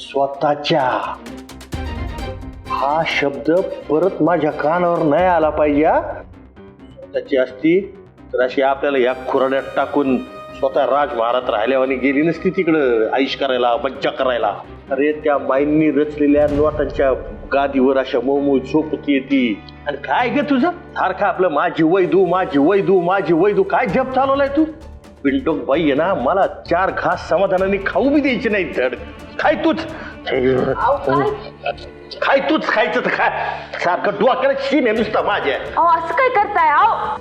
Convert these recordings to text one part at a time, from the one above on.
स्वतःच्या हा शब्द परत माझ्या कानावर नाही आला पाहिजे हा. स्वतःची असती तर अशी आपल्याला या खुराड्यात टाकून स्वतः राज महाराज राहिल्यावानी गेली नसती तिकडं आईश करायला मज्जा करायला. अरे त्या माईंनी रचलेल्या नोटांच्या गादीवर अशा मऊ झोपती येते. आणि काय ग तुझं सारखं आपलं माझी वैदू माझी वैदू माझी वैदू काय जप चालवलाय तू. पिंटोक बाई आहे ना मला 4 घास समाधानाने खाऊ बी द्यायचे नाही. धड खाय तूच खाय तूच खायचं तर खाय. सारखं डोक्याला शीन आहे नुसतं माझ्या. अहो असं काय करताय अहो.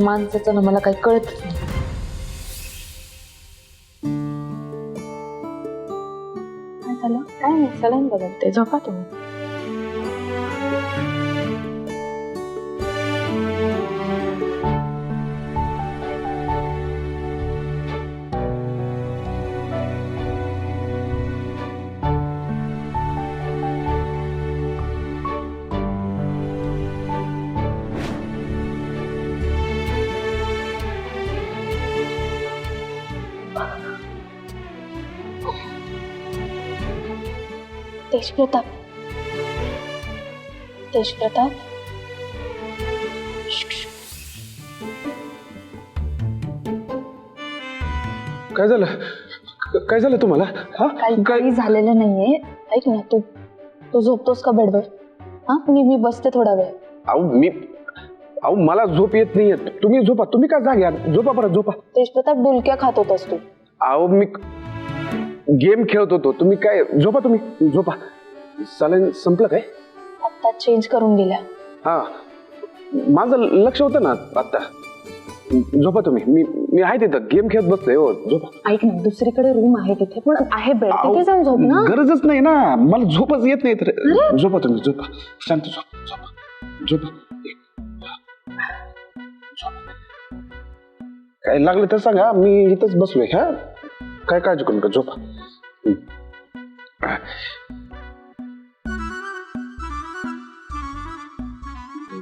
माणसाचं ना मला काही कळतच नाही. काय झालं काय नाही सलाईन बदलते झोपा तुम्ही. तेजप्रताप तेजप्रताप काय झालं काय झालं तुम्हाला हा काही झालेलं नाहीये. ऐक ना तू तू झोपतोस का बेडवर? हा मी बसते थोडा वेळ. अहो मला झोप येत नाहीये. तुम्ही झोपा. तुम्ही का जाग्या झोपा परत झोपा. तेजप्रताप डुलक्या खात होतास तू. अहो मी गेम खेळत होतो. तुम्ही काय झोपा. तुम्ही झोपा. सलाईन संपलं काय? आता चेंज करून गेल्या. हा माझं लक्ष होतं ना आता. झोपा तुम्ही. मी आहे तिथं गेम खेळत बसलोय. हो झोपा. ऐक ना दुसरीकडे रूम आहे तिथे पण आहे बेड तिथे जाऊन झोप ना. गरजच नाही ना मला झोपच येत नाही तर. झोपा तुम्ही झोपा. शांत झोपा झोपा झोपा. काय लागलं तर सांगा. मी इथंच बसलोय. हा काय काळजी करू नका. झोपा.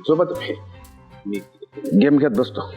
झोपा तुम्ही. मी गेम खेळत बसतो.